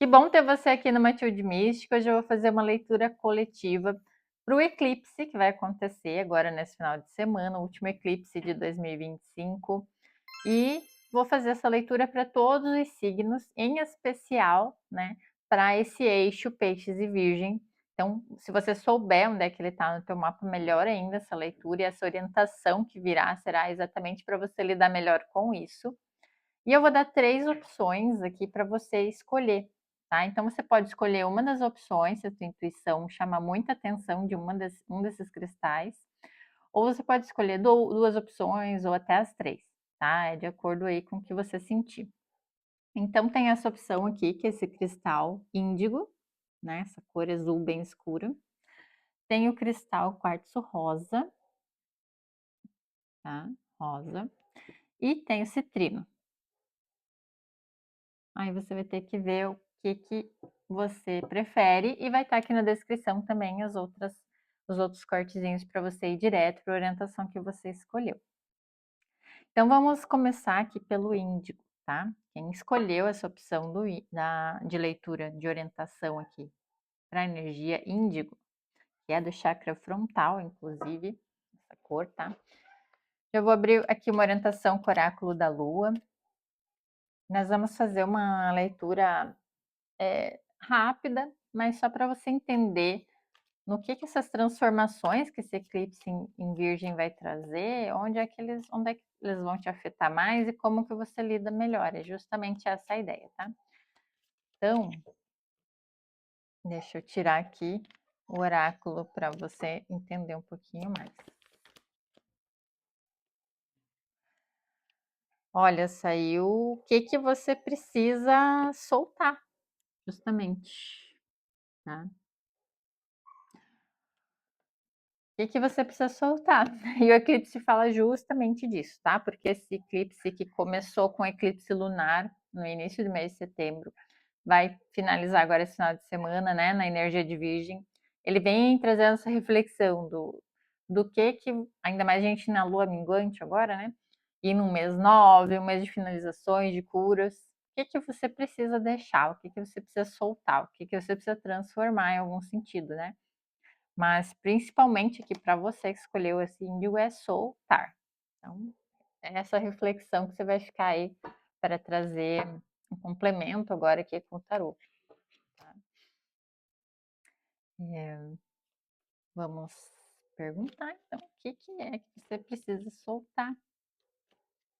Que bom ter você aqui no Matilde Mística. Hoje eu vou fazer uma leitura coletiva para o eclipse que vai acontecer agora nesse final de semana, o último eclipse de 2025. E vou fazer essa leitura para todos os signos, em especial, né, para esse eixo Peixes e Virgem. Então, se você souber onde é que ele está no teu mapa, melhor ainda essa leitura e essa orientação que virá será exatamente para você lidar melhor com isso. E eu vou dar 3 opções aqui para você escolher, tá. Então você pode escolher uma das opções, se a tua intuição chama muita atenção de um desses cristais, ou você pode escolher 2 opções ou até as 3, tá. É de acordo aí com o que você sentir. Então tem essa opção aqui, que é esse cristal índigo, né, essa cor azul bem escura. Tem o cristal quartzo rosa, tá, rosa, e tem o citrino. Aí você vai ter que ver o que você prefere e vai estar aqui na descrição também os outros cortezinhos para você ir direto para a orientação que você escolheu. Então vamos começar aqui pelo índigo, tá? Quem escolheu essa opção de leitura de orientação aqui para a energia índigo, que é do chakra frontal, inclusive, essa cor, tá? Eu vou abrir aqui uma orientação com o oráculo da lua. Nós vamos fazer uma leitura rápida, mas só para você entender no que essas transformações que esse eclipse em Virgem vai trazer, onde é que eles vão te afetar mais e como que você lida melhor. É justamente essa a ideia, tá? Então, deixa eu tirar aqui o oráculo para você entender um pouquinho mais. Olha, saiu o que você precisa soltar, justamente, tá? Que você precisa soltar. E o eclipse fala justamente disso, tá? Porque esse eclipse que começou com o eclipse lunar no início do mês de setembro, vai finalizar agora esse final de semana, né, na energia de Virgem. Ele vem trazendo essa reflexão do que ainda mais a gente na lua minguante agora, né? E no mês 9, um mês de finalizações, de curas. O que você precisa deixar? O que você precisa soltar? O que você precisa transformar em algum sentido, né? Mas principalmente aqui para você que escolheu esse índigo é soltar. Então, é essa reflexão que você vai ficar aí para trazer um complemento agora aqui com o tarô. Tá? Vamos perguntar então o que é que você precisa soltar,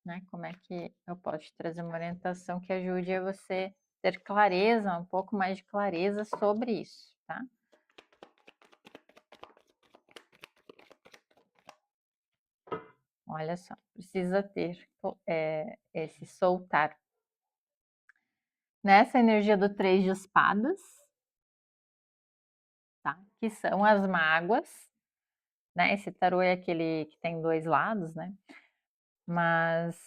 né? Como é que eu posso te trazer uma orientação que ajude a você ter clareza, um pouco mais de clareza sobre isso, tá? Olha só, precisa ter esse soltar. Nessa energia do 3 de espadas, tá? Que são as mágoas, né? Esse tarô é aquele que tem 2 lados, né? Mas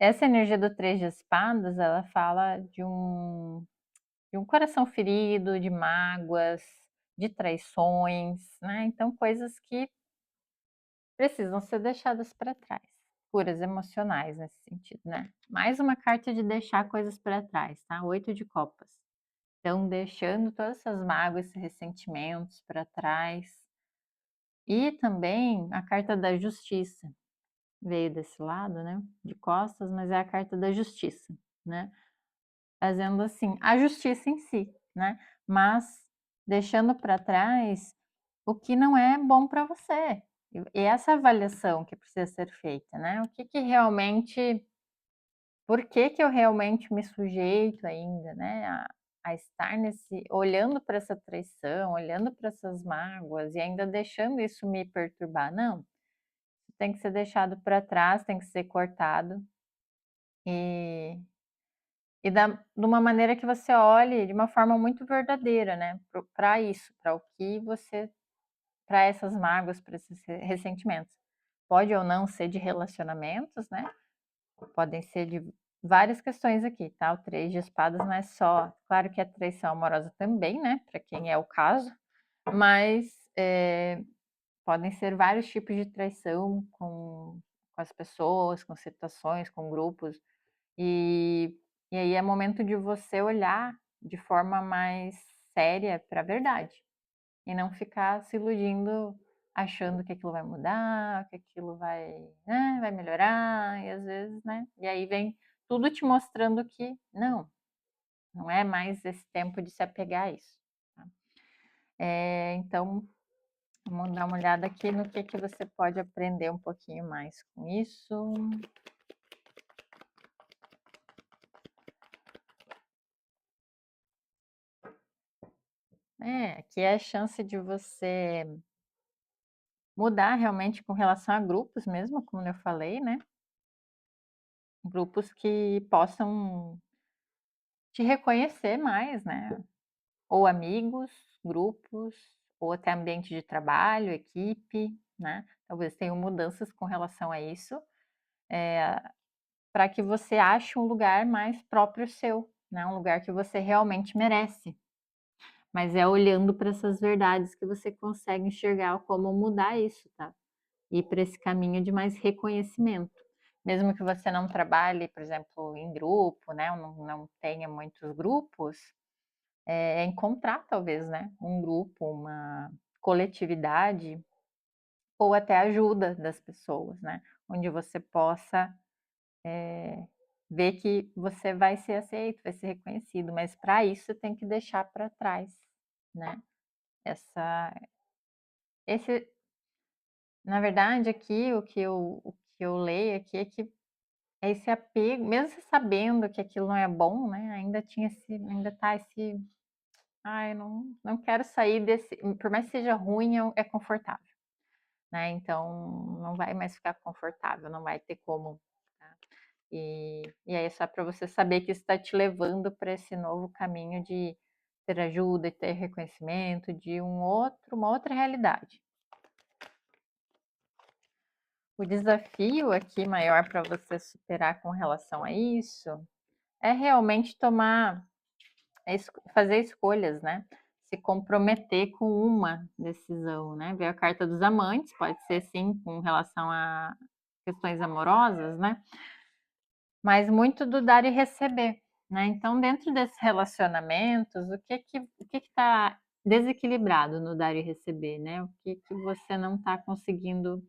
essa energia do 3 de espadas, ela fala de um coração ferido, de mágoas, de traições, né? Então coisas que precisam ser deixadas para trás. Curas emocionais nesse sentido, né? Mais uma carta de deixar coisas para trás, tá? 8 de copas. Então, deixando todas essas mágoas, esses ressentimentos para trás. E também a carta da justiça. Veio desse lado, né? De costas, mas é a carta da justiça, né? Fazendo assim, a justiça em si, né? Mas deixando para trás o que não é bom para você. E essa avaliação que precisa ser feita, né? O que realmente, por que eu realmente me sujeito ainda, né, a estar olhando para essa traição, olhando para essas mágoas e ainda deixando isso me perturbar? Não, tem que ser deixado para trás, tem que ser cortado e, de uma maneira que você olhe de uma forma muito verdadeira, né, para isso, para o que você, para essas mágoas, para esses ressentimentos. Pode ou não ser de relacionamentos, né? Podem ser de várias questões aqui, tá? O 3 de espadas não é só, claro que a traição amorosa também, né? Para quem é o caso, mas podem ser vários tipos de traição com as pessoas, com situações, com grupos. E aí é momento de você olhar, de forma mais séria para a verdade. E não ficar se iludindo, achando que aquilo vai mudar, que aquilo vai, né, vai melhorar, e às vezes, né? E aí vem tudo te mostrando que não é mais esse tempo de se apegar a isso. Tá? Então, vamos dar uma olhada aqui no que você pode aprender um pouquinho mais com isso. Aqui é a chance de você mudar realmente com relação a grupos mesmo, como eu falei, né? Grupos que possam te reconhecer mais, né? Ou amigos, grupos, ou até ambiente de trabalho, equipe, né? Talvez tenham mudanças com relação a isso, para que você ache um lugar mais próprio seu, né? Um lugar que você realmente merece. Mas é olhando para essas verdades que você consegue enxergar como mudar isso, tá? Ir para esse caminho de mais reconhecimento. Mesmo que você não trabalhe, por exemplo, em grupo, né? Ou não tenha muitos grupos, encontrar talvez, né? Um grupo, uma coletividade, ou até ajuda das pessoas, né? Onde você possa ver que você vai ser aceito, vai ser reconhecido, mas para isso você tem que deixar para trás, né? Essa, esse, na verdade, aqui o que eu leio aqui é que esse apego, mesmo você sabendo que aquilo não é bom, né? Ainda tá esse, ai, não quero sair desse, por mais que seja ruim, é confortável, né? Então não vai mais ficar confortável, não vai ter como. Tá? E aí é só para você saber que isso está te levando para esse novo caminho de ter ajuda, de ter reconhecimento, de uma outra realidade. O desafio aqui maior para você superar com relação a isso é realmente fazer escolhas, né? Se comprometer com uma decisão, né? Ver a carta dos amantes, pode ser sim com relação a questões amorosas, né? Mas muito do dar e receber, né? Então, dentro desses relacionamentos, o que está desequilibrado no dar e receber, né? O que você não está conseguindo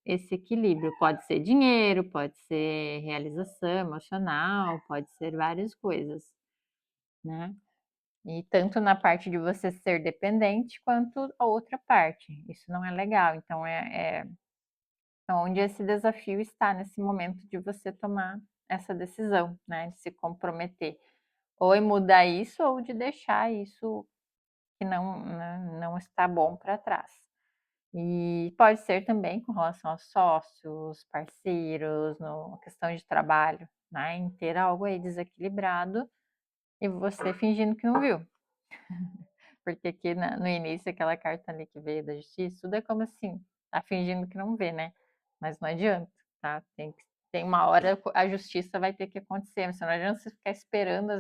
esse equilíbrio? Pode ser dinheiro, pode ser realização emocional, pode ser várias coisas, né? E tanto na parte de você ser dependente, quanto a outra parte. Isso não é legal. Então, onde esse desafio está nesse momento de você tomar essa decisão, né? De se comprometer. Ou em mudar isso, ou de deixar isso que não está bom para trás. E pode ser também com relação a sócios, parceiros, no questão de trabalho, né? Em ter algo aí desequilibrado e você fingindo que não viu. Porque aqui no início, aquela carta ali que veio da justiça, tudo é como assim, tá fingindo que não vê, né? Mas não adianta, tá? Tem uma hora a justiça vai ter que acontecer, mas não adianta você ficar esperando,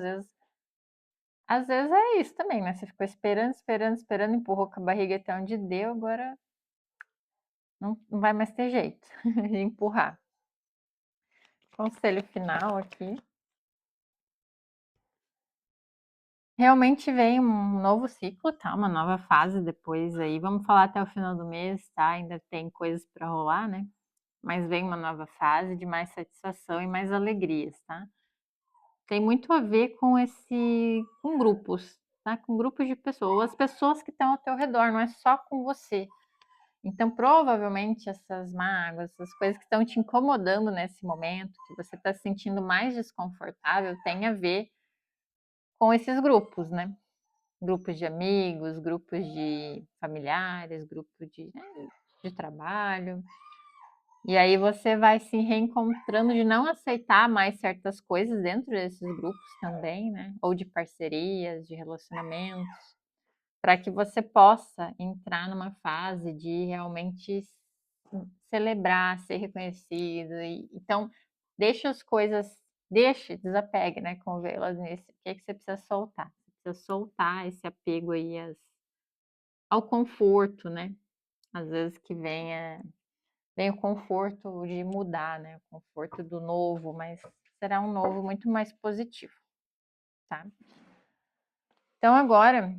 às vezes é isso também, né? Você ficou esperando, esperando, esperando, empurrou com a barriga até onde deu, agora não vai mais ter jeito de empurrar. Conselho final aqui. Realmente vem um novo ciclo, tá? Uma nova fase depois aí. Vamos falar até o final do mês, tá? Ainda tem coisas para rolar, né? Mas vem uma nova fase de mais satisfação e mais alegrias, tá? Tem muito a ver com grupos, tá? Com grupos de pessoas, as pessoas que estão ao teu redor, não é só com você. Então, provavelmente essas mágoas, essas coisas que estão te incomodando nesse momento, que você está se sentindo mais desconfortável, tem a ver com esses grupos, né? Grupos de amigos, grupos de familiares, grupos de trabalho. E aí você vai se reencontrando de não aceitar mais certas coisas dentro desses grupos também, né? Ou de parcerias, de relacionamentos, para que você possa entrar numa fase de realmente celebrar, ser reconhecido. Então, deixa as coisas, desapegue, né? Como veio lá no início. O que é que você precisa soltar? Você precisa soltar esse apego aí ao conforto, né? Às vezes que vem o conforto de mudar, né? O conforto do novo, mas será um novo muito mais positivo. tá? Então agora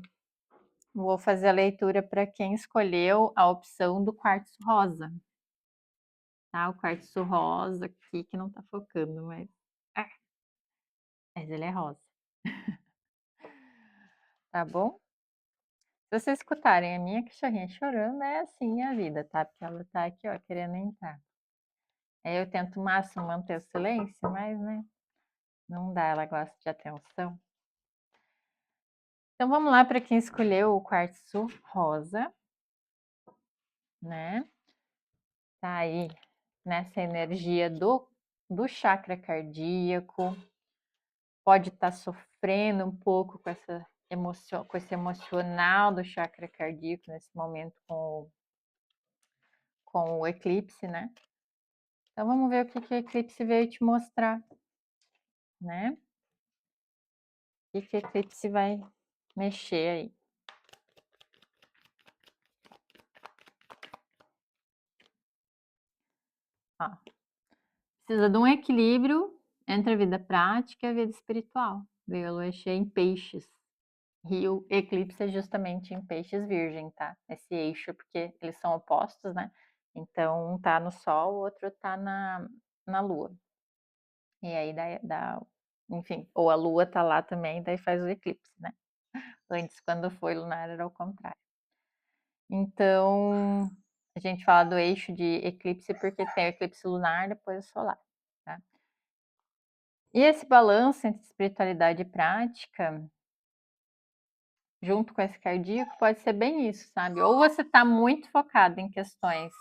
vou fazer a leitura para quem escolheu a opção do quartzo rosa, tá? O quartzo rosa aqui que não tá focando, ah, mas ele é rosa, tá bom? Se vocês escutarem a minha cachorrinha chorando, é assim a vida, tá? Porque ela tá aqui, ó, querendo entrar. Aí eu tento o máximo manter o silêncio, mas, né, não dá, ela gosta de atenção. Então vamos lá para quem escolheu o quartzo rosa, né? Tá aí nessa energia do chakra cardíaco, pode estar sofrendo um pouco com com esse emocional do chakra cardíaco nesse momento com o eclipse, né? Então vamos ver o que o eclipse veio te mostrar, né? O que o eclipse vai mexer aí. Ó, precisa de um equilíbrio entre a vida prática e a vida espiritual. Veio a lua cheia em peixes. E o eclipse é justamente em peixes virgem, tá? Esse eixo, porque eles são opostos, né? Então, um tá no sol, o outro tá na lua. E aí enfim, ou a lua tá lá também, daí faz o eclipse, né? Antes, quando foi lunar, era o contrário. Então, a gente fala do eixo de eclipse porque tem o eclipse lunar, depois o solar, tá? E esse balanço entre espiritualidade e prática, junto com esse cardíaco, pode ser bem isso, sabe? Ou você está muito focado em questões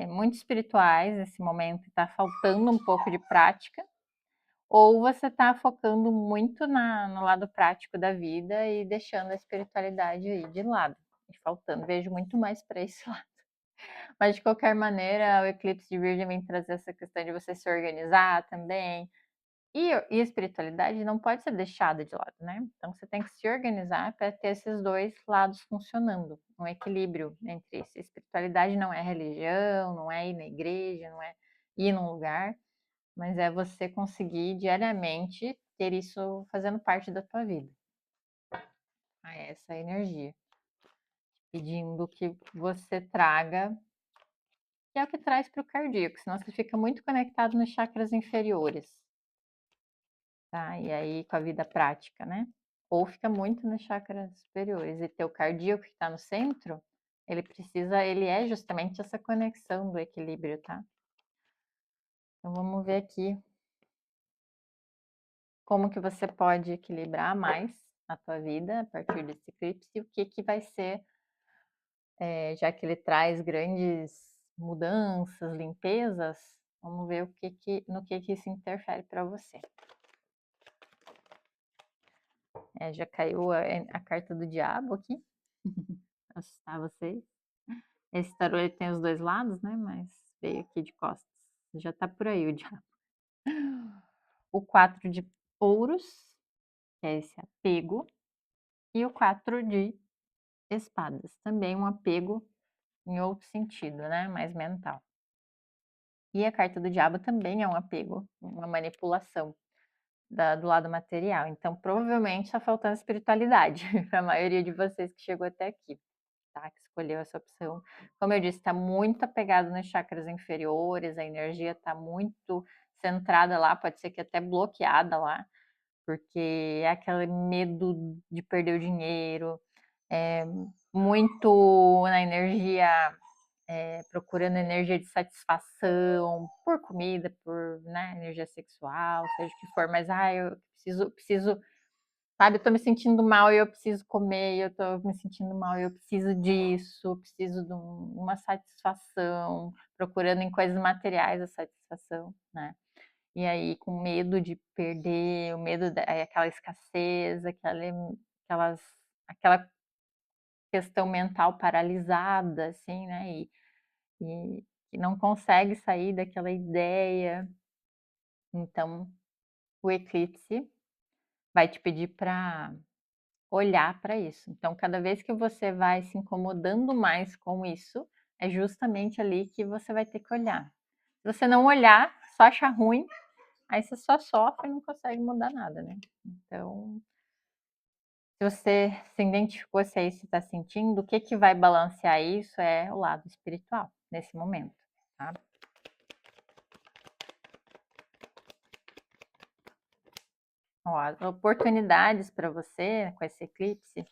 muito espirituais nesse momento e está faltando um pouco de prática, ou você está focando muito no lado prático da vida e deixando a espiritualidade aí de lado, e faltando. Vejo muito mais para esse lado. Mas de qualquer maneira, o eclipse de Virgem vem trazer essa questão de você se organizar também. E a espiritualidade não pode ser deixada de lado, né? Então você tem que se organizar para ter esses dois lados funcionando, um equilíbrio entre isso. A espiritualidade não é religião, não é ir na igreja, não é ir num lugar, mas é você conseguir diariamente ter isso fazendo parte da tua vida. Essa é a energia. Pedindo que você traga, que é o que traz para o cardíaco, senão você fica muito conectado nos chakras inferiores. Tá? E aí com a vida prática, né? Ou fica muito nos chakras superiores. E teu cardíaco que está no centro, ele é justamente essa conexão do equilíbrio, tá? Então vamos ver aqui como que você pode equilibrar mais a tua vida a partir desse eclipse e o que que vai ser, já que ele traz grandes mudanças, limpezas, vamos ver no que isso interfere para você. Já caiu a carta do diabo aqui, assustar vocês. Esse tarô ele tem os dois lados, né? Mas veio aqui de costas. Já tá por aí o diabo. O 4 de ouros, que é esse apego. E o 4 de espadas, também um apego em outro sentido, né? Mais mental. E a carta do diabo também é um apego, uma manipulação do lado material. Então, provavelmente está faltando espiritualidade para a maioria de vocês que chegou até aqui. Tá? Que escolheu essa opção. Como eu disse, está muito apegado nos chakras inferiores, a energia está muito centrada lá, pode ser que até bloqueada lá, porque é aquele medo de perder o dinheiro, muito na energia, procurando energia de satisfação por comida, por, né, energia sexual, seja o que for, mas eu preciso. Sabe, eu tô me sentindo mal e eu preciso comer, eu tô me sentindo mal e eu preciso disso, eu preciso de uma satisfação, procurando em coisas materiais a satisfação, né? E aí, com medo de perder, o medo aquela escassez, aquelas, aquela questão mental paralisada, assim, né? E que não consegue sair daquela ideia. Então, o eclipse vai te pedir para olhar para isso. Então, cada vez que você vai se incomodando mais com isso, é justamente ali que você vai ter que olhar. Se você não olhar, só achar ruim, aí você só sofre e não consegue mudar nada, né? Então, se você se identificou, se é isso que está sentindo, o que que vai balancear isso é o lado espiritual nesse momento, tá? Ó, as oportunidades para você com esse eclipse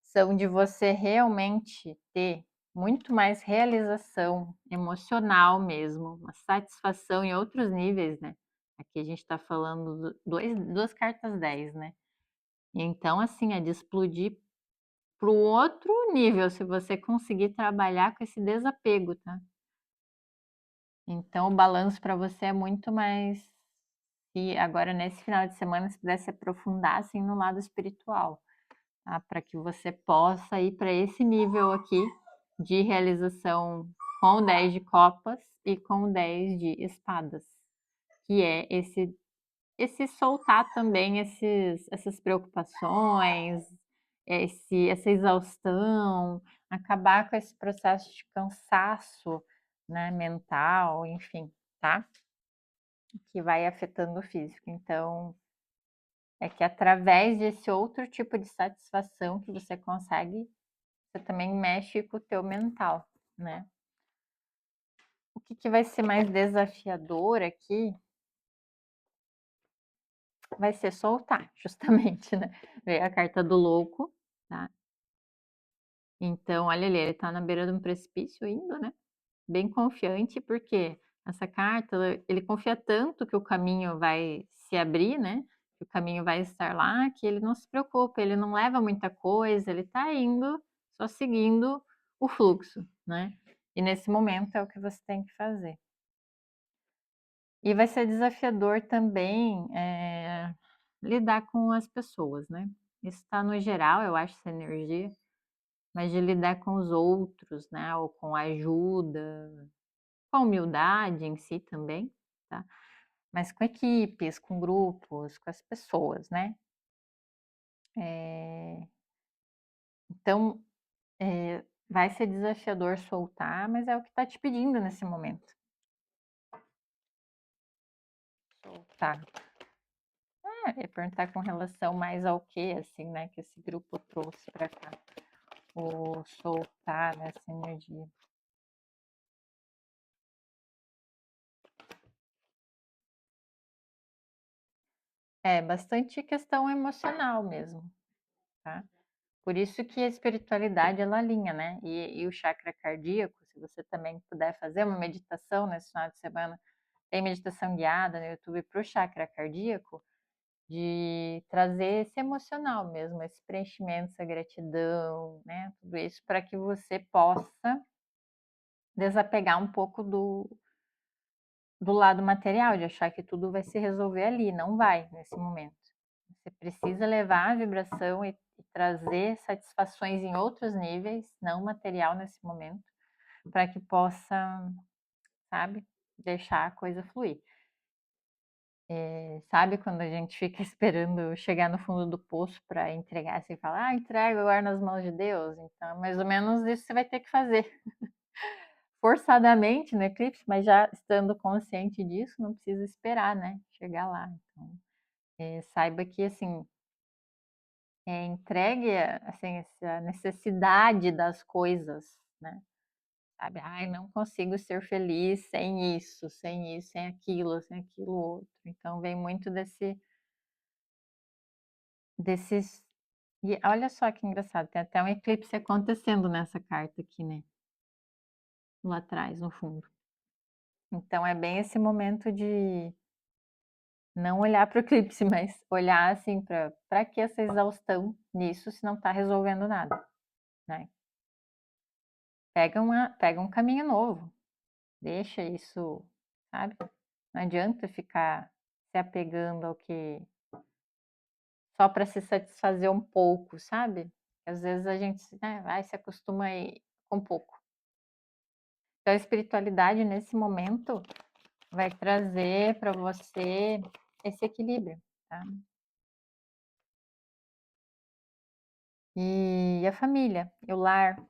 são de você realmente ter muito mais realização emocional mesmo, uma satisfação em outros níveis, né? Aqui a gente está falando duas cartas 10, né? Então, assim, é de explodir para o outro nível, se você conseguir trabalhar com esse desapego, tá? Então, o balanço para você é muito mais. E agora, nesse final de semana, se pudesse aprofundar assim, no lado espiritual, tá? Para que você possa ir para esse nível aqui de realização com o 10 de copas e com o 10 de espadas, que é esse soltar também essas preocupações, essa exaustão, acabar com esse processo de cansaço, né, mental, enfim, tá? Que vai afetando o físico. Então, é que através desse outro tipo de satisfação que você consegue, você também mexe com o teu mental, né? O que, que vai ser mais desafiador aqui vai ser soltar, justamente, né? Veio a carta do louco, tá? Então, olha ali, ele tá na beira de um precipício indo, né? Bem confiante, porque essa carta, ele confia tanto que o caminho vai se abrir, né? Que o caminho vai estar lá, que ele não se preocupa, ele não leva muita coisa, ele tá indo só seguindo o fluxo, né? E nesse momento é o que você tem que fazer. E vai ser desafiador também lidar com as pessoas, né? Isso está no geral, eu acho, essa energia, mas de lidar com os outros, né? Ou com ajuda, com humildade em si também, tá? Mas com equipes, com grupos, com as pessoas, né? Então, vai ser desafiador soltar, mas é o que está te pedindo nesse momento. Soltar. É perguntar com relação mais ao que, assim, né? Que esse grupo trouxe para cá. O soltar nessa energia. É bastante questão emocional mesmo, tá? Por isso que a espiritualidade ela alinha, né? E o chakra cardíaco, se você também puder fazer uma meditação nesse final de semana, tem meditação guiada no YouTube para o chakra cardíaco, de trazer esse emocional mesmo, esse preenchimento, essa gratidão, né? Tudo isso para que você possa desapegar um pouco do lado material, de achar que tudo vai se resolver ali. Não vai nesse momento. Você precisa levar a vibração e trazer satisfações em outros níveis, não material nesse momento, para que possa, sabe, deixar a coisa fluir. Sabe quando a gente fica esperando chegar no fundo do poço para entregar, assim, falar, entrega agora nas mãos de Deus. Então, mais ou menos isso você vai ter que fazer forçadamente no eclipse, mas já estando consciente disso, não precisa esperar, né, chegar lá. Então, saiba que, assim, entregue, assim, essa necessidade das coisas, né, sabe, ai, não consigo ser feliz sem isso, sem aquilo outro. Então, vem muito desses. E olha só que engraçado, tem até um eclipse acontecendo nessa carta aqui, né? Lá atrás, no fundo. Então é bem esse momento de não olhar para o eclipse, mas olhar assim para que essa exaustão nisso se não está resolvendo nada, né? Pega um caminho novo, deixa isso, sabe? Não adianta ficar se apegando ao que só para se satisfazer um pouco, sabe? Às vezes a gente, né, vai se acostuma aí com pouco. Então, a espiritualidade nesse momento vai trazer para você esse equilíbrio, tá? E a família, e o lar,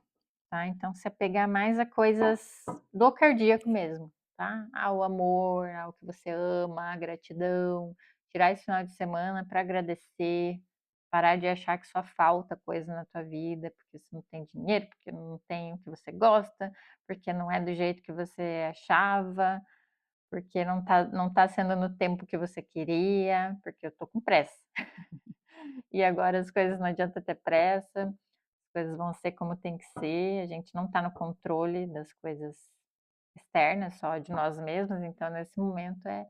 tá? Então, se apegar mais a coisas do cardíaco mesmo, tá? O amor, ao que você ama, a gratidão. Tirar esse final de semana para agradecer, parar de achar que só falta coisa na tua vida, porque você não tem dinheiro, porque não tem o que você gosta, porque não é do jeito que você achava, porque não tá sendo no tempo que você queria, porque eu tô com pressa. E agora as coisas não adianta ter pressa, as coisas vão ser como tem que ser, a gente não tá no controle das coisas externas, só de nós mesmos, então nesse momento é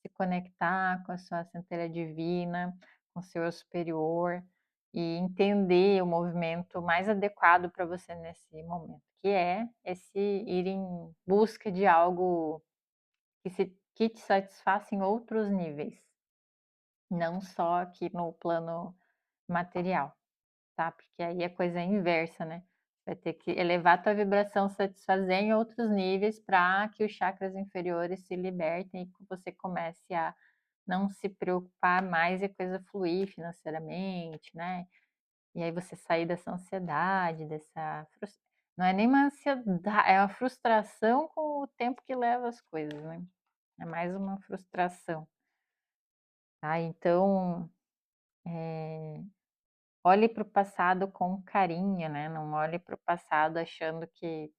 se conectar com a sua centelha divina, com o seu eu superior e entender o movimento mais adequado para você nesse momento, que é esse ir em busca de algo que te satisfaça em outros níveis, não só aqui no plano material, tá? Porque aí a coisa é inversa, né? Vai ter que elevar a tua vibração, satisfazer em outros níveis para que os chakras inferiores se libertem e que você comece a não se preocupar mais e a coisa fluir financeiramente, né? E aí você sair dessa ansiedade, não é nem uma ansiedade, é uma frustração com o tempo que leva as coisas, né? É mais uma frustração, tá? Então, olhe para o passado com carinho, né? Não olhe para o passado achando que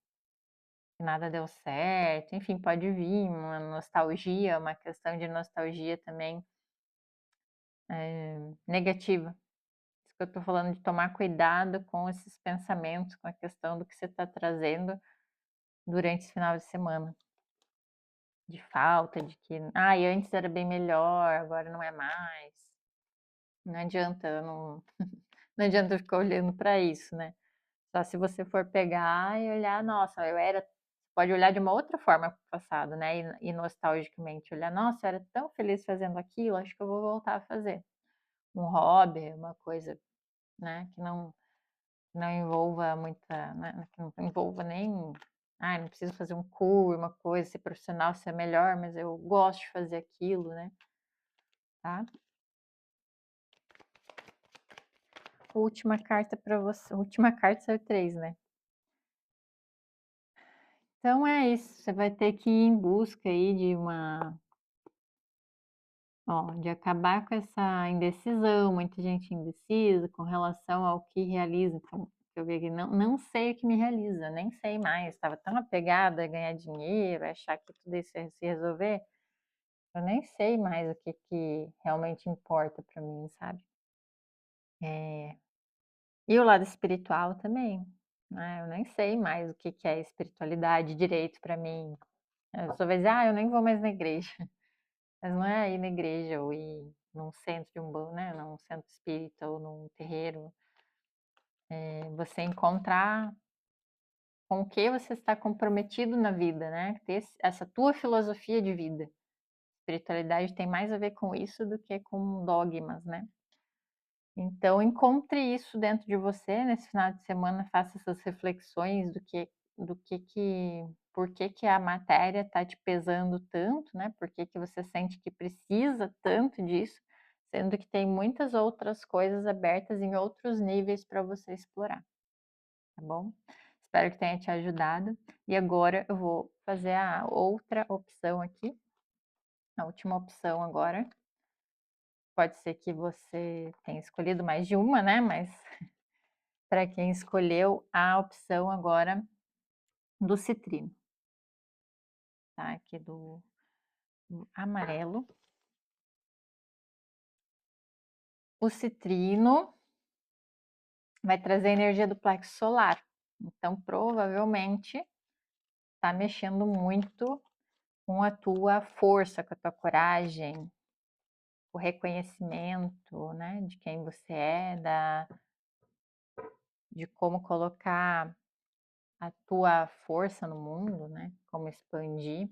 nada deu certo. Enfim, pode vir uma nostalgia, uma questão de nostalgia também negativa. Isso que eu estou falando de tomar cuidado com esses pensamentos, com a questão do que você está trazendo durante esse final de semana. De falta, de que, e antes era bem melhor, agora não é mais. Não adianta, não adianta ficar olhando para isso, né? Só se você for pegar e olhar, nossa, eu era. Pode olhar de uma outra forma para o passado, né? E nostalgicamente olhar, nossa, eu era tão feliz fazendo aquilo, acho que eu vou voltar a fazer. Um hobby, uma coisa, né? Que não envolva muita, né? Que não envolva nem. Não preciso fazer um curso, uma coisa, ser profissional, ser melhor, mas eu gosto de fazer aquilo, né? Tá? Última carta para você. Última carta saiu 3, né? Então é isso. Você vai ter que ir em busca aí de de acabar com essa indecisão, muita gente indecisa com relação ao que realiza. Então, eu vi aqui, não sei o que me realiza, nem sei mais. Estava tão apegada a ganhar dinheiro, a achar que tudo isso ia se resolver. Eu nem sei mais o que realmente importa para mim, sabe? E o lado espiritual também, né? Eu nem sei mais o que é espiritualidade direito para mim. Eu só vai dizer, eu nem vou mais na igreja. Mas não é ir na igreja ou ir num centro de umbanda, né? Num centro espírita ou num terreiro. É você encontrar com o que você está comprometido na vida, né? Ter essa tua filosofia de vida. Espiritualidade tem mais a ver com isso do que com dogmas, né? Então, encontre isso dentro de você nesse final de semana, faça essas reflexões por que a matéria está te pesando tanto, né? Por que você sente que precisa tanto disso, sendo que tem muitas outras coisas abertas em outros níveis para você explorar, tá bom? Espero que tenha te ajudado. E agora eu vou fazer a outra opção aqui, a última opção agora. Pode ser que você tenha escolhido mais de uma, né? Mas para quem escolheu a opção agora do citrino, tá? Aqui do amarelo. O citrino vai trazer a energia do plexo solar. Então, provavelmente, está mexendo muito com a tua força, com a tua coragem, o reconhecimento, né? De quem você é, de como colocar a tua força no mundo, né? Como expandir.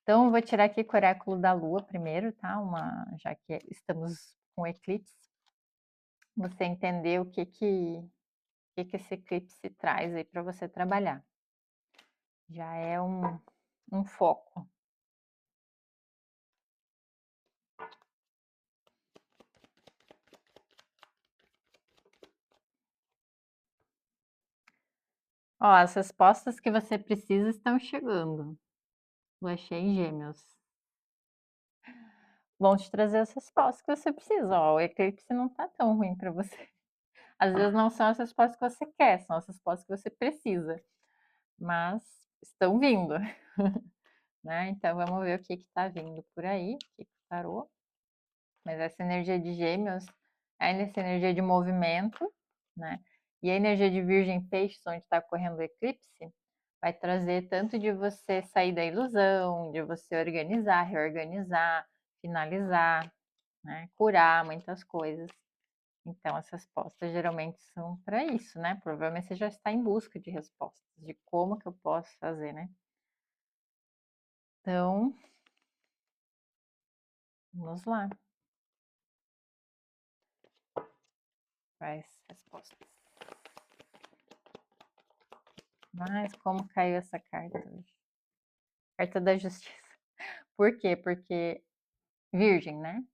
Então, eu vou tirar aqui o oráculo da Lua primeiro, tá? Já que estamos com eclipse. Você entender o que esse eclipse traz aí para você trabalhar. Já é um foco. Ó, as respostas que você precisa estão chegando. Lua cheia em Gêmeos. Vão te trazer as respostas que você precisa. Ó, o eclipse não tá tão ruim para você. Às vezes não são as respostas que você quer, são as respostas que você precisa, mas estão vindo, né? Então vamos ver o que está vindo por aí, o que parou. Mas essa energia de Gêmeos é essa energia de movimento, né? E a energia de Virgem Peixes, onde está ocorrendo o eclipse, vai trazer tanto de você sair da ilusão, de você organizar, reorganizar, finalizar, né? Curar muitas coisas. Então, as respostas geralmente são para isso, né? Provavelmente você já está em busca de respostas, de como que eu posso fazer, né? Então, vamos lá. Quais respostas? Mas como caiu essa carta hoje? Carta da Justiça. Por quê? Porque Virgem, né?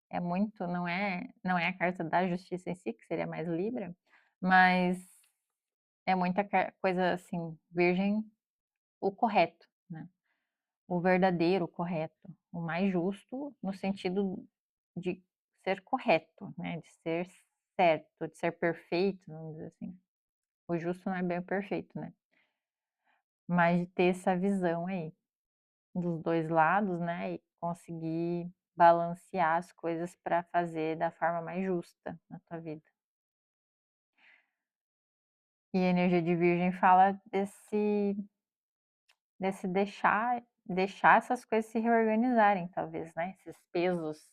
É muito, não é a carta da Justiça em si, que seria mais Libra, mas é muita coisa assim, Virgem, o correto, né? O verdadeiro, o correto, o mais justo no sentido de ser correto, né? De ser certo, de ser perfeito, vamos dizer assim. O justo não é bem o perfeito, né? Mas de ter essa visão aí dos dois lados, né? E conseguir balancear as coisas para fazer da forma mais justa na tua vida. E a energia de Virgem fala desse deixar essas coisas se reorganizarem, talvez, né? Esses pesos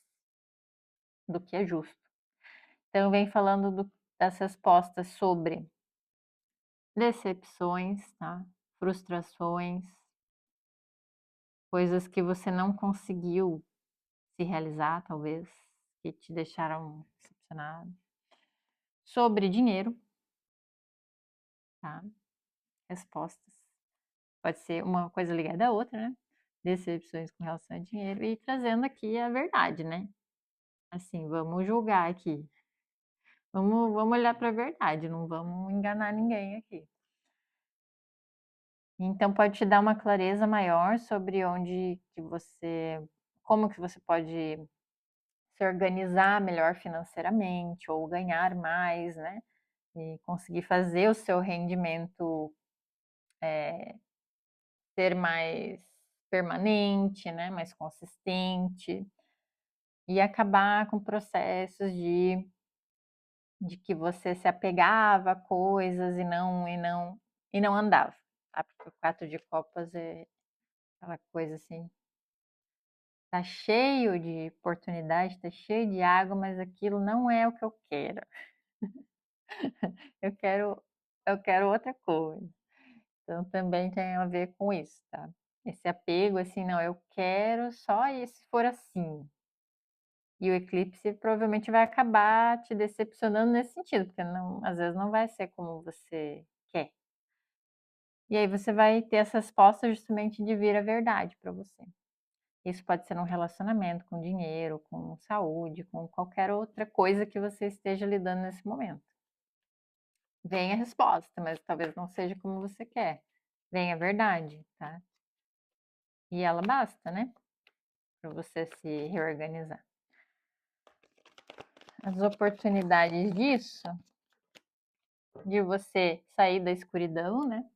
do que é justo. Então, vem falando das respostas sobre decepções, tá? Frustrações, coisas que você não conseguiu se realizar, talvez, que te deixaram decepcionado. Sobre dinheiro, tá? Respostas. Pode ser uma coisa ligada à outra, né? Decepções com relação a dinheiro e trazendo aqui a verdade, né? Assim, vamos julgar aqui. Vamos olhar para a verdade, não vamos enganar ninguém aqui. Então pode te dar uma clareza maior sobre onde que você, como que você pode se organizar melhor financeiramente ou ganhar mais, né? E conseguir fazer o seu rendimento ser mais permanente, né? Mais consistente e acabar com processos de que você se apegava a coisas e não andava, tá? Porque o 4 de copas é aquela coisa assim, tá cheio de oportunidade, tá cheio de água, mas aquilo não é o que eu quero. Eu quero outra coisa. Então também tem a ver com isso, tá? Esse apego assim, não, eu quero só isso se for assim. E o eclipse provavelmente vai acabar te decepcionando nesse sentido, porque não, às vezes não vai ser como você quer. E aí você vai ter essa resposta justamente de vir a verdade para você. Isso pode ser um relacionamento com dinheiro, com saúde, com qualquer outra coisa que você esteja lidando nesse momento. Vem a resposta, mas talvez não seja como você quer. Vem a verdade, tá? E ela basta, né? Para você se reorganizar. As oportunidades disso, de você sair da escuridão, né?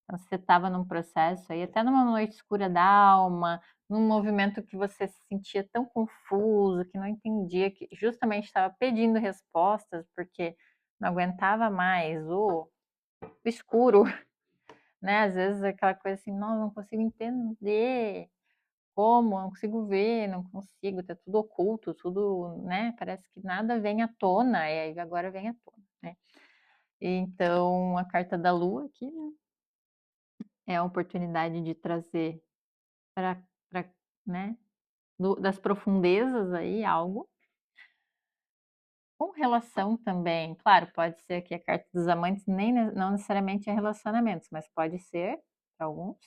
Então, você estava num processo aí, até numa noite escura da alma, num movimento que você se sentia tão confuso, que não entendia, que justamente estava pedindo respostas, porque não aguentava mais o escuro, né? Às vezes aquela coisa assim, não consigo entender como, não consigo ver, não consigo, tá tudo oculto, tudo, né? Parece que nada vem à tona, e aí agora vem à tona, né? Então, a carta da lua aqui, né? É a oportunidade de trazer para, né, das profundezas aí algo. Com relação também, claro, pode ser que a carta dos amantes não necessariamente é relacionamentos, mas pode ser para alguns.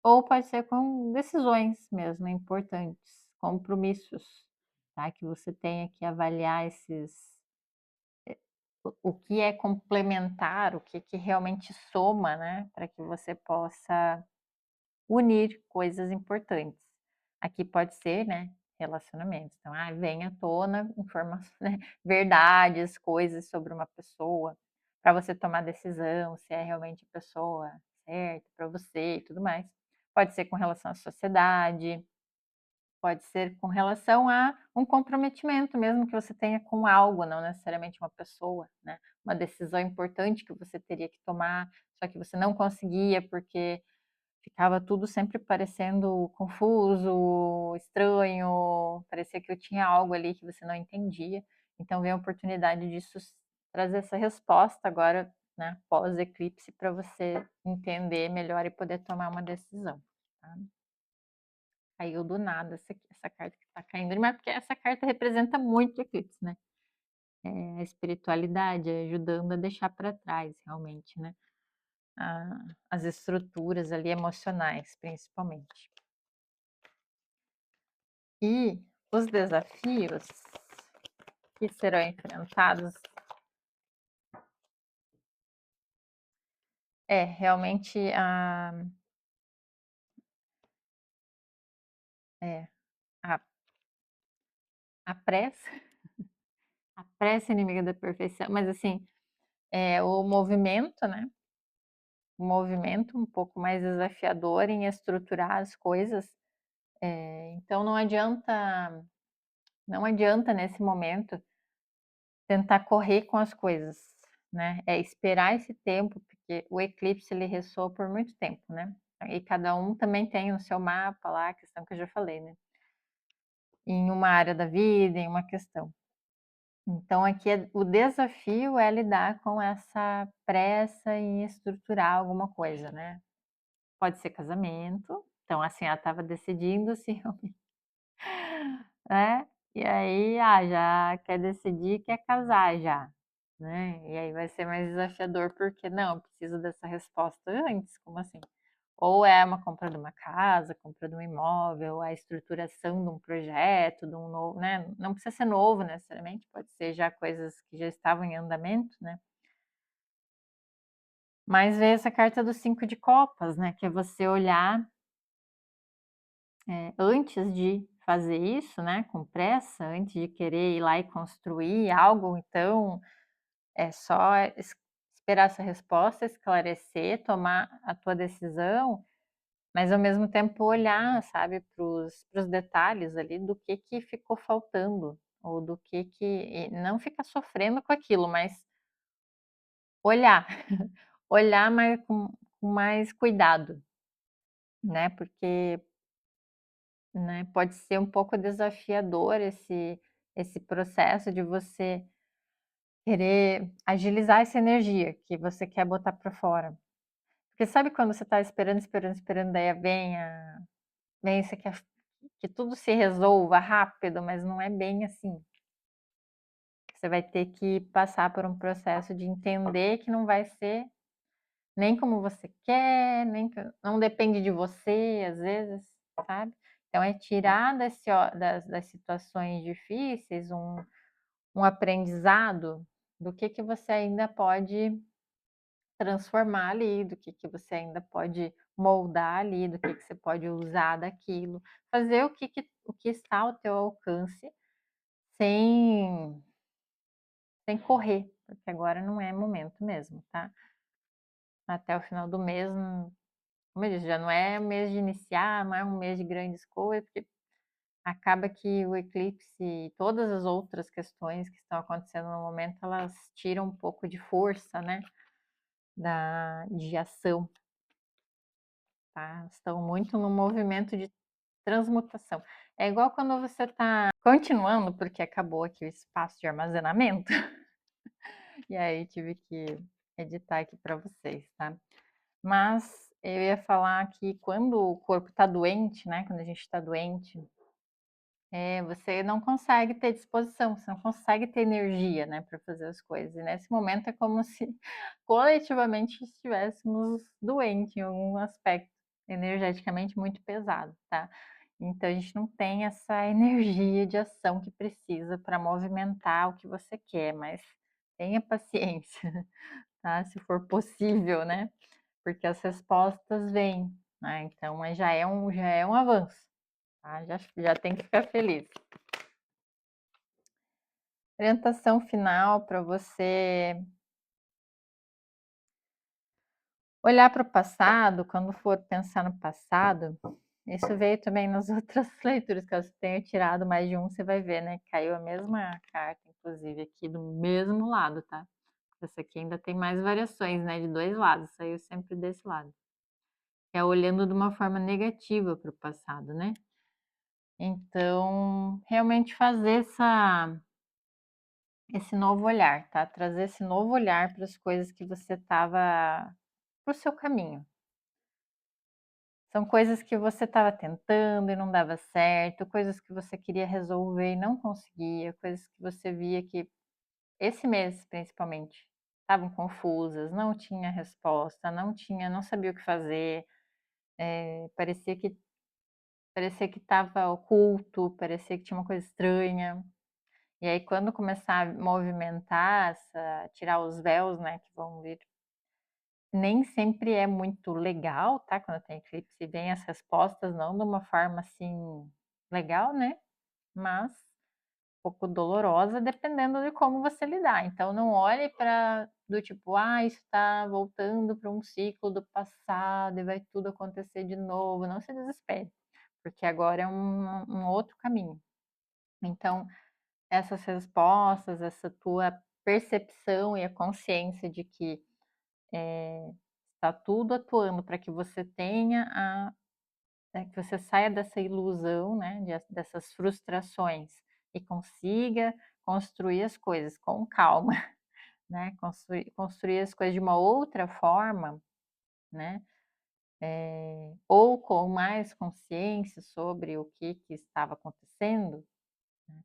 Ou pode ser com decisões mesmo importantes, compromissos, tá? Que você tenha que avaliar o que é complementar, o que realmente soma, né, para que você possa unir coisas importantes. Aqui pode ser, né, relacionamentos. Então, vem à tona informações, né, verdades, coisas sobre uma pessoa, para você tomar decisão, se é realmente a pessoa certa para você e tudo mais. Pode ser com relação à sociedade, pode ser com relação a um comprometimento mesmo que você tenha com algo, não necessariamente uma pessoa, né? Uma decisão importante que você teria que tomar, só que você não conseguia porque ficava tudo sempre parecendo confuso, estranho, parecia que eu tinha algo ali que você não entendia. Então vem a oportunidade disso trazer essa resposta agora, né, pós-eclipse, para você entender melhor e poder tomar uma decisão. Tá? Caiu do nada essa carta que está caindo, mas porque essa carta representa muito o eclipse, né? É a espiritualidade, ajudando a deixar para trás, realmente, né? As estruturas ali emocionais, principalmente. E os desafios que serão enfrentados realmente é, a, a pressa, a pressa é inimiga da perfeição, mas assim, o movimento, né? O movimento um pouco mais desafiador em estruturar as coisas. Então não adianta nesse momento tentar correr com as coisas, né? É esperar esse tempo, porque o eclipse ele ressoa por muito tempo, né? E cada um também tem o seu mapa lá, a questão que eu já falei, né? Em uma área da vida, em uma questão. Então aqui o desafio é lidar com essa pressa em estruturar alguma coisa, né? Pode ser casamento. Então assim, ela estava decidindo se né, e aí, já quer decidir, quer casar já, né, e aí vai ser mais desafiador, porque: "Não, eu preciso dessa resposta antes", como assim? Ou é uma compra de uma casa, compra de um imóvel, a estruturação de um projeto, de um novo, né, não precisa ser novo necessariamente, pode ser já coisas que já estavam em andamento, né. Mas veio essa carta do 5 de copas, né, que é você olhar antes de fazer isso, né, com pressa, antes de querer ir lá e construir algo, então é só esperar essa resposta, esclarecer, tomar a tua decisão, mas ao mesmo tempo olhar, sabe, para os detalhes ali do que ficou faltando, ou do que e não ficar sofrendo com aquilo, mas olhar, olhar mais com mais cuidado, né, porque né, pode ser um pouco desafiador esse processo de você querer agilizar essa energia que você quer botar para fora. Porque sabe quando você está esperando, esperando, esperando, daí vem você quer que tudo se resolva rápido, mas não é bem assim. Você vai ter que passar por um processo de entender que não vai ser nem como você quer, nem que não depende de você, às vezes, sabe. Então é tirar das situações difíceis um aprendizado do que você ainda pode transformar ali, do que você ainda pode moldar ali, do que você pode usar daquilo, fazer o que está ao teu alcance, sem sem correr, porque agora não é momento mesmo, tá. Até o final do mês, como eu disse, já não é mês de iniciar, não é um mês de grandes coisas, porque acaba que o eclipse e todas as outras questões que estão acontecendo no momento, elas tiram um pouco de força, né, de ação, tá? Estão muito no movimento de transmutação. É igual quando você está continuando, porque acabou aqui o espaço de armazenamento, e aí tive que editar aqui para vocês, tá? Mas eu ia falar que quando o corpo está doente, né? Quando a gente está doente, você não consegue ter disposição, você não consegue ter energia, né, para fazer as coisas. E nesse momento é como se coletivamente estivéssemos doentes em algum aspecto, energeticamente muito pesado, tá? Então a gente não tem essa energia de ação que precisa para movimentar o que você quer, mas tenha paciência, tá, se for possível, né, porque as respostas vêm, né, então mas já é um avanço, tá, já tem que ficar feliz. Orientação final para você olhar para o passado, quando for pensar no passado, isso veio também nas outras leituras, caso você tenha tirado mais de um, você vai ver, né, caiu a mesma carta, inclusive aqui do mesmo lado, tá. Essa aqui ainda tem mais variações, né, de 2 lados, saiu sempre desse lado. É olhando de uma forma negativa para o passado, né. Então, realmente fazer esse novo olhar, tá, trazer esse novo olhar para as coisas que você estava para o seu caminho. São coisas que você estava tentando e não dava certo, coisas que você queria resolver e não conseguia, coisas que você via que esse mês principalmente estavam confusas, não tinha resposta, não sabia o que fazer, parecia que estava oculto, parecia que tinha uma coisa estranha. E aí quando começar a movimentar tirar os véus, né, que vão vir, nem sempre é muito legal, tá, quando tem eclipse, vem as respostas não de uma forma, assim, legal, né, mas um pouco dolorosa, dependendo de como você lidar. Então não olhe para do tipo: "Ah, isso está voltando para um ciclo do passado e vai tudo acontecer de novo", não se desespere, porque agora é um outro caminho. Então, essas respostas, essa tua percepção e a consciência de que está tudo atuando para que você tenha que você saia dessa ilusão, né, dessas frustrações e consiga construir as coisas com calma, né, construir as coisas de uma outra forma, né, ou com mais consciência sobre o que estava acontecendo, né.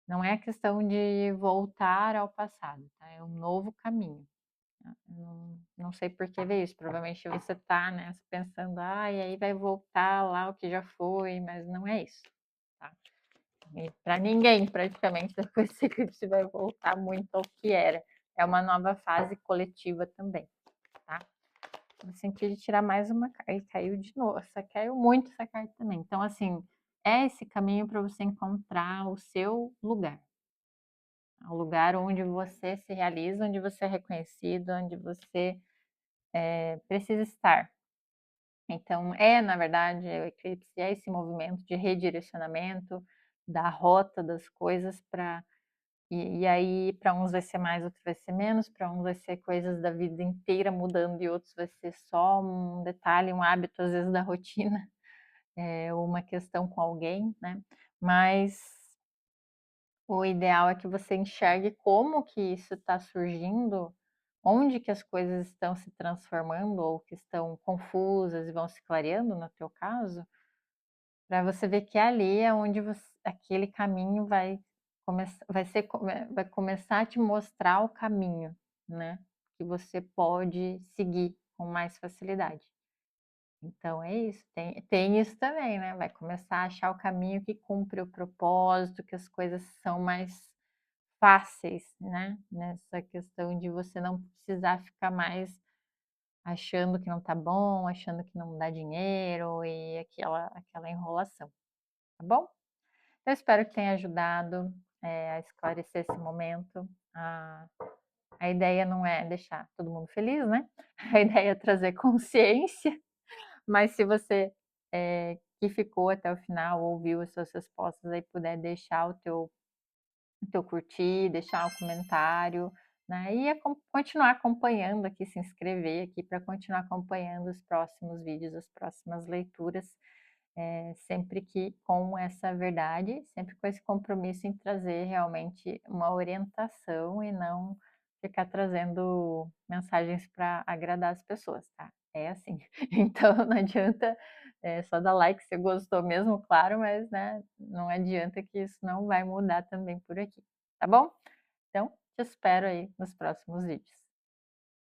Não é questão de voltar ao passado, tá, é um novo caminho. Não sei por que veio isso, provavelmente você tá, né, pensando: "Ai, aí vai voltar lá o que já foi", mas não é isso, tá. E pra ninguém praticamente depois desse eclipse vai voltar muito ao que era. É uma nova fase coletiva também, tá. Eu senti de tirar mais uma carta e caiu de novo, essa caiu muito essa carta também. Então assim, é esse caminho para você encontrar o seu lugar. O lugar onde você se realiza, onde você é reconhecido, onde você, precisa estar. Então, na verdade, o eclipse é esse movimento de redirecionamento da rota das coisas para e aí para uns vai ser mais, outros vai ser menos, para uns vai ser coisas da vida inteira mudando e outros vai ser só um detalhe, um hábito, às vezes, da rotina, ou uma questão com alguém, né. Mas o ideal é que você enxergue como que isso está surgindo, onde que as coisas estão se transformando ou que estão confusas e vão se clareando, no teu caso, para você ver que ali é onde aquele caminho vai começar a te mostrar o caminho, né, que você pode seguir com mais facilidade. Então é isso, tem isso também, né, vai começar a achar o caminho que cumpre o propósito, que as coisas são mais fáceis, né, nessa questão de você não precisar ficar mais achando que não tá bom, achando que não dá dinheiro e aquela enrolação, tá bom? Eu espero que tenha ajudado, a esclarecer esse momento. A ideia não é deixar todo mundo feliz, né, a ideia é trazer consciência, mas se você, que ficou até o final, ouviu as suas respostas, aí puder deixar o teu curtir, deixar um comentário, né, e continuar acompanhando aqui, se inscrever aqui para continuar acompanhando os próximos vídeos, as próximas leituras, sempre que com essa verdade, sempre com esse compromisso em trazer realmente uma orientação e não ficar trazendo mensagens para agradar as pessoas, tá? É assim. Então não adianta, só dar like se gostou mesmo, claro, mas, né, não adianta que isso não vai mudar também por aqui, tá bom? Então, te espero aí nos próximos vídeos.